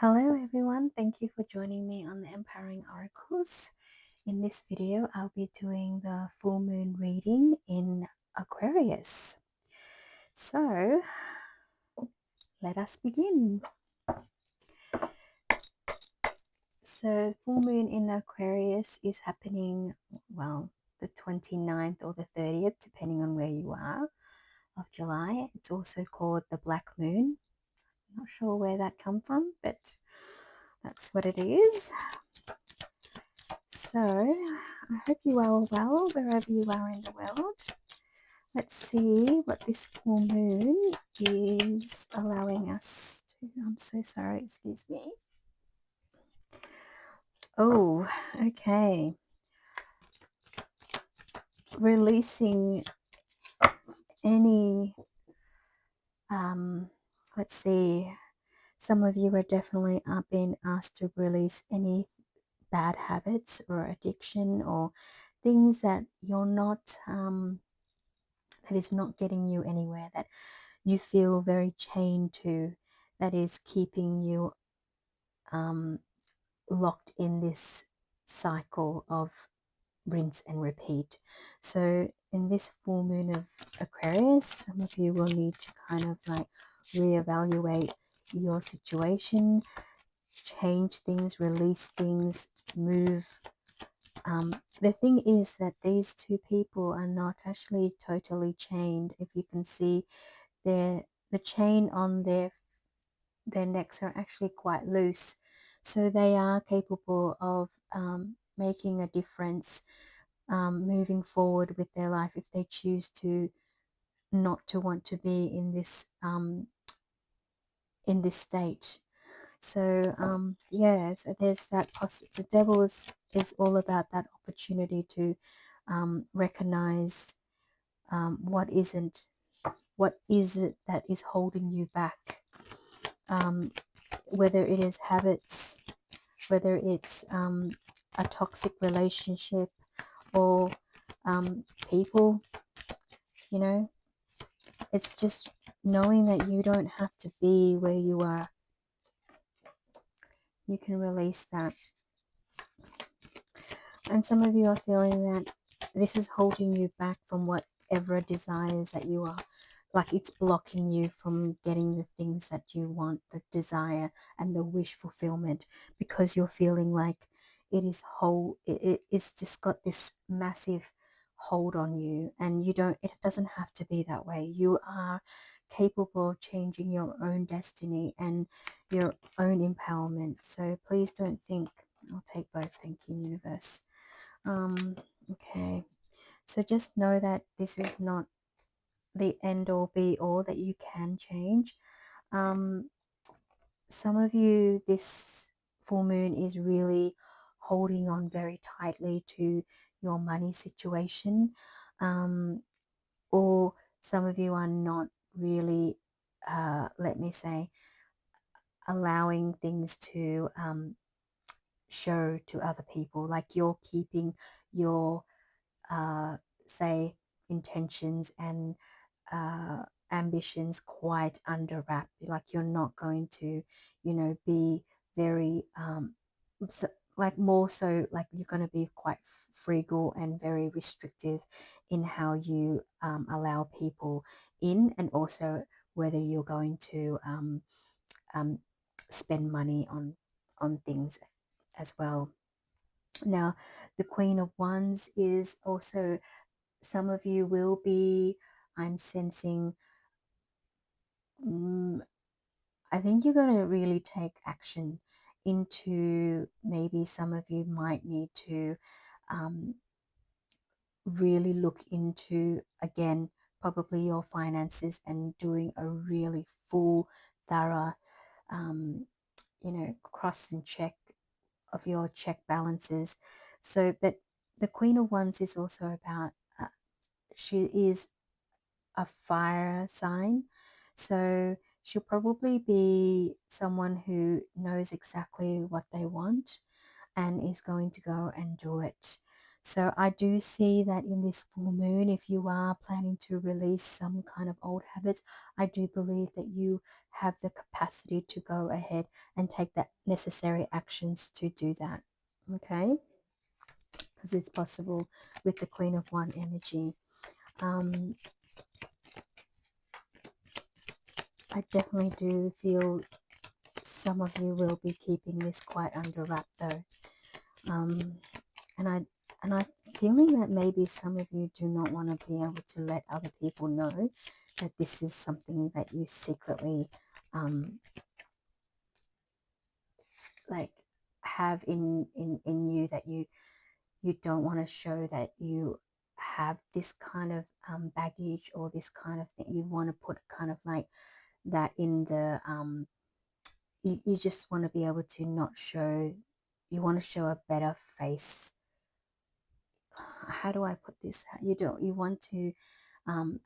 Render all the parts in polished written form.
Hello everyone, thank you for joining me on the Empowering Oracles. In this video, I'll be doing the full moon reading in Aquarius. So, let us begin. So, full moon in Aquarius is happening, the 29th or the 30th, depending on where you are, of July. It's also called the Black Moon. Not sure where that come from, but that's what it is. So, I hope you are well wherever you are in the world. Let's see what this full moon is allowing us to. I'm so sorry, excuse me. Oh, okay. Releasing any, let's see. Some of you are definitely being asked to release any bad habits or addiction or things that you're not, that is not getting you anywhere, that you feel very chained to, that is keeping you locked in this cycle of rinse and repeat. So in this full moon of Aquarius, some of you will need to kind of like reevaluate your situation, change things, release things, move. The thing is that these two people are not actually totally chained. If you can see, the chain on their necks are actually quite loose, so they are capable of making a difference, moving forward with their life if they choose to not to want to be in this state. So yeah, so there's that the devil is all about that opportunity to recognize what isn't, what is it that is holding you back, whether it is habits, whether it's a toxic relationship, or people, you know, it's just knowing that you don't have to be where you are. You can release that. And some of you are feeling that this is holding you back from whatever desires that you are, like it's blocking you from getting the things that you want, the desire and the wish fulfillment, because you're feeling like it's just got this massive hold on you, and it doesn't have to be that way. You are capable of changing your own destiny and your own empowerment. So please don't think, I'll take both, thank you universe. um okay, so just know that this is not the end all be all, that you can change. Um, some of you, this full moon is really holding on very tightly to your money situation, um, or some of you are not really, let me say, allowing things to show to other people. Like you're keeping your, uh, say, intentions and uh, ambitions quite under wrap. Like you're not going to, be very, like more so, like you're going to be quite frugal and very restrictive in how you allow people in, and also whether you're going to um, spend money on things as well. Now, the Queen of Wands is also, some of you will be, I'm sensing, mm, I think you're going to really take action into, maybe some of you might need to um, really look into, again, probably your finances, and doing a really full, thorough, um, cross and check of your check balances. So, but the Queen of Wands is also about, she is a fire sign. So she'll probably be someone who knows exactly what they want and is going to go and do it. So I do see that in this full moon, if you are planning to release some kind of old habits, I do believe that you have the capacity to go ahead and take that necessary actions to do that. Okay, because it's possible with the Queen of One energy. um, I definitely do feel some of you will be keeping this quite under wrap though. um, and I'm feeling that maybe some of you do not want to be able to let other people know that this is something that you secretly um, like have in you, that you don't want to show that you have this kind of baggage or this kind of thing. You want to put kind of like that in the you just want to be able to not show, you want to show a better face. How do I put this? You want to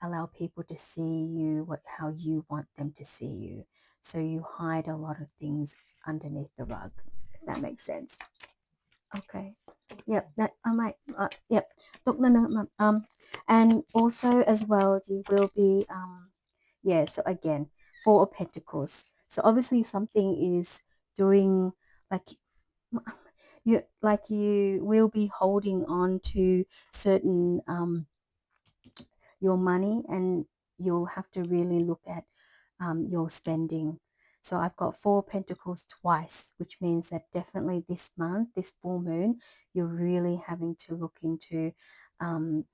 allow people to see you how you want them to see you. So you hide a lot of things underneath the rug, if that makes sense. Okay. Yep. That I might. Yep. Look, no. And also as well, you will be. Yeah. So again, Four of Pentacles. So obviously something is doing like you will be holding on to certain your money, and you'll have to really look at your spending. So I've got Four Pentacles twice, which means that definitely this month, this full moon, you're really having to look into um,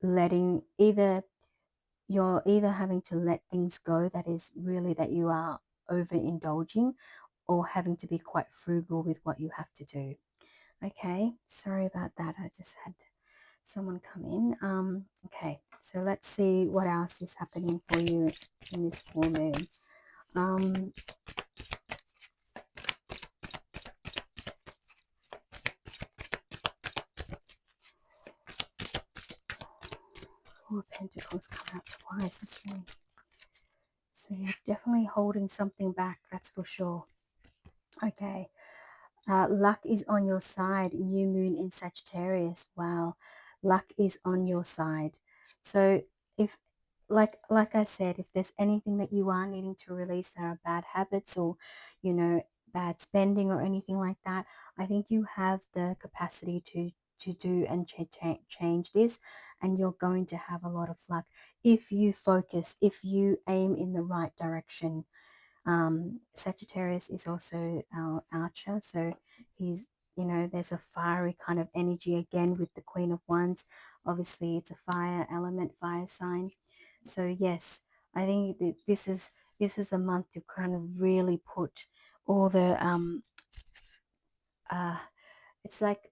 letting you're either having to let things go that is really that you are overindulging, or having to be quite frugal with what you have to do. Okay, sorry about that. I just had someone come in. Okay, so let's see what else is happening for you in this full moon. Um, Four of Pentacles come out twice this week. So you're definitely holding something back, that's for sure. Okay. Luck is on your side. New moon in Sagittarius. Wow, luck is on your side. So if, like I said, if there's anything that you are needing to release, there are bad habits or, bad spending or anything like that, I think you have the capacity to do and change this, and you're going to have a lot of luck if you focus, if you aim in the right direction. Sagittarius is also our archer, so he's, there's a fiery kind of energy again with the Queen of Wands. Obviously, it's a fire element, fire sign. So yes, I think that this is the month to kind of really put all the uh, it's like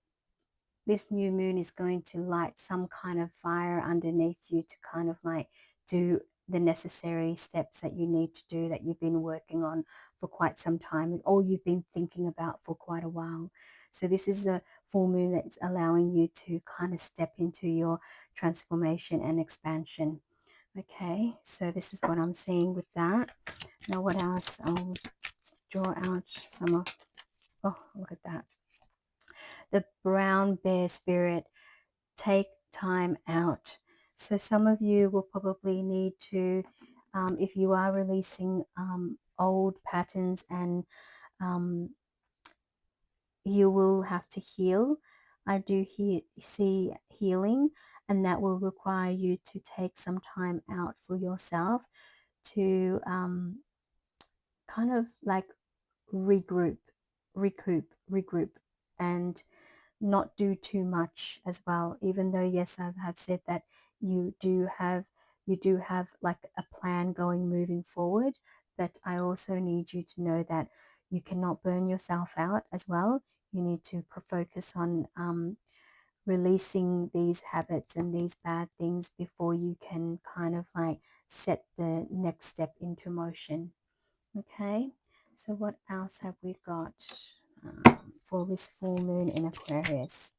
this new moon is going to light some kind of fire underneath you to kind of like do the necessary steps that you need to do, that you've been working on for quite some time, or you've been thinking about for quite a while. So this is a full moon that's allowing you to kind of step into your transformation and expansion. Okay, so this is what I'm seeing with that. Now what else? I'll draw out some of, oh, look at that. The brown bear spirit. Take time out. So some of you will probably need to, if you are releasing old patterns, and um, you will have to heal. I do see healing, and that will require you to take some time out for yourself to kind of like regroup, regroup, and not do too much as well. Even though yes, I have said that you do have like a plan going moving forward, but I also need you to know that you cannot burn yourself out as well. You need to focus on releasing these habits and these bad things before you can kind of like set the next step into motion. Okay, so what else have we got for this full moon in Aquarius?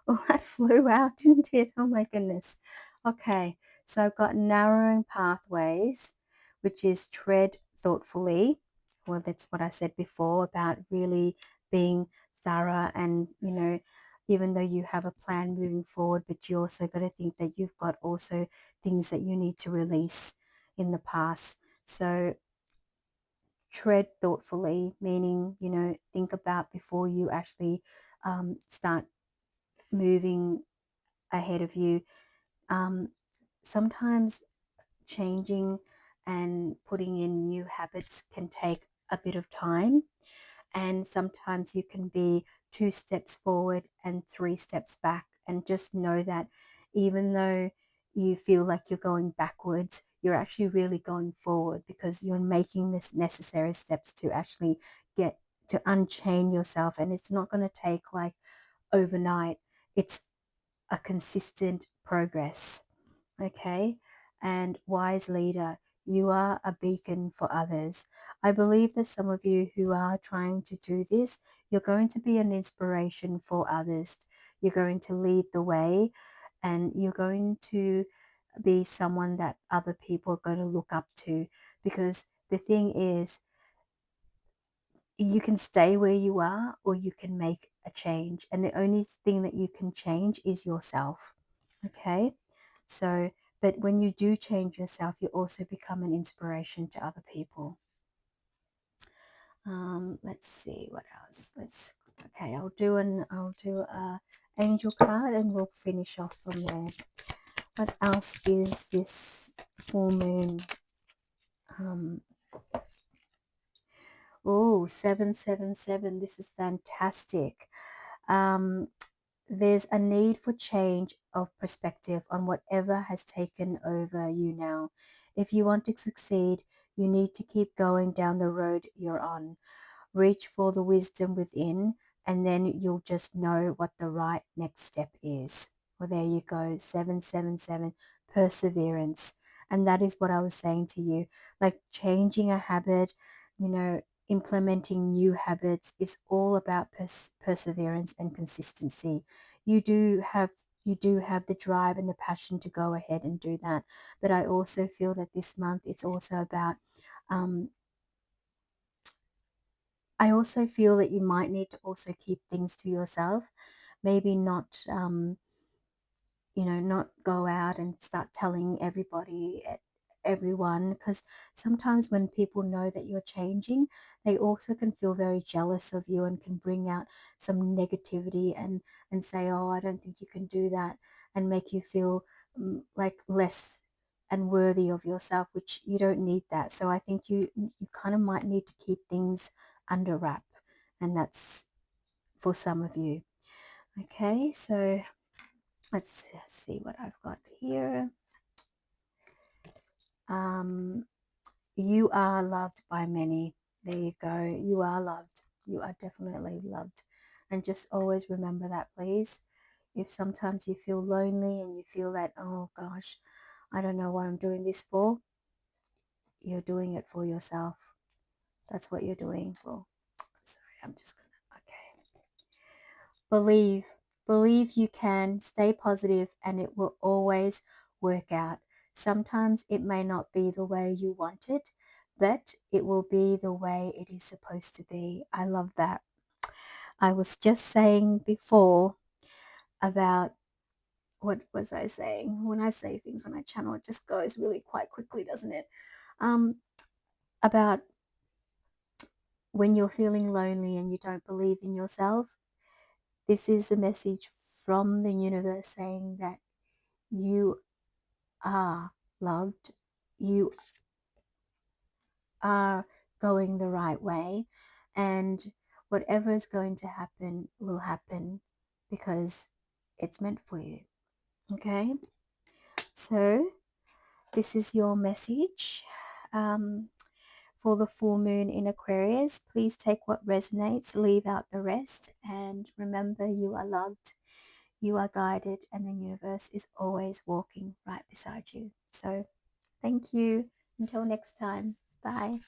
Oh, that flew out, didn't it? Oh my goodness. Okay, so I've got narrowing pathways, which is tread thoughtfully. Well, that's what I said before about really being thorough and, even though you have a plan moving forward, but you also got to think that you've got also things that you need to release in the past. So tread thoughtfully, meaning, think about before you actually start moving ahead of you. Um, Sometimes changing and putting in new habits can take a bit of time. And sometimes you can be 2 steps forward and 3 steps back. And just know that even though you feel like you're going backwards, you're actually really going forward because you're making this necessary steps to actually get to unchain yourself. And it's not going to take like overnight, it's a consistent progress. Okay, and wise leader, you are a beacon for others. I believe that some of you who are trying to do this, you're going to be an inspiration for others. You're going to lead the way, and you're going to be someone that other people are going to look up to, because the thing is, you can stay where you are or you can make a change, and the only thing that you can change is yourself. Okay, so but when you do change yourself, you also become an inspiration to other people. Let's see what else. Let's Okay, I'll do a angel card and we'll finish off from there. What else is this full moon? um oh, 777, this is fantastic. um There's a need for change of perspective on whatever has taken over you now. If you want to succeed, you need to keep going down the road you're on. Reach for the wisdom within, and then you'll just know what the right next step is. Well, there you go, 777, perseverance. And that is what I was saying to you. Like changing a habit, you know, implementing new habits is all about perseverance and consistency. You do have you do have the drive and the passion to go ahead and do that. But I also feel that this month it's also about um, I also feel that you might need to also keep things to yourself. Maybe not, not go out and start telling everyone, because sometimes when people know that you're changing, they also can feel very jealous of you and can bring out some negativity and say, oh, I don't think you can do that, and make you feel like less and worthy of yourself, which you don't need that. So I think you kind of might need to keep things under wrap, and that's for some of you. Okay, so let's see what I've got here. Um, you are loved by many. There you go. You are loved. You are definitely loved. And just always remember that, please. If sometimes you feel lonely and you feel that, oh gosh, I don't know what I'm doing this for, you're doing it for yourself. That's what you're doing for. Sorry, I'm just gonna, okay. Believe, believe you can, stay positive, and it will always work out. Sometimes it may not be the way you want it, but it will be the way it is supposed to be. I love that. I was just saying before about, what was I saying? When I say things, when I channel, it just goes really quite quickly, doesn't it? Um, about when you're feeling lonely and you don't believe in yourself, this is a message from the universe saying that you are loved, you are going the right way, and whatever is going to happen will happen because it's meant for you. Okay, so this is your message for the full moon in Aquarius. Please take what resonates, leave out the rest, and remember you are loved, you are guided, and the universe is always walking right beside you. So thank you. Until next time. Bye.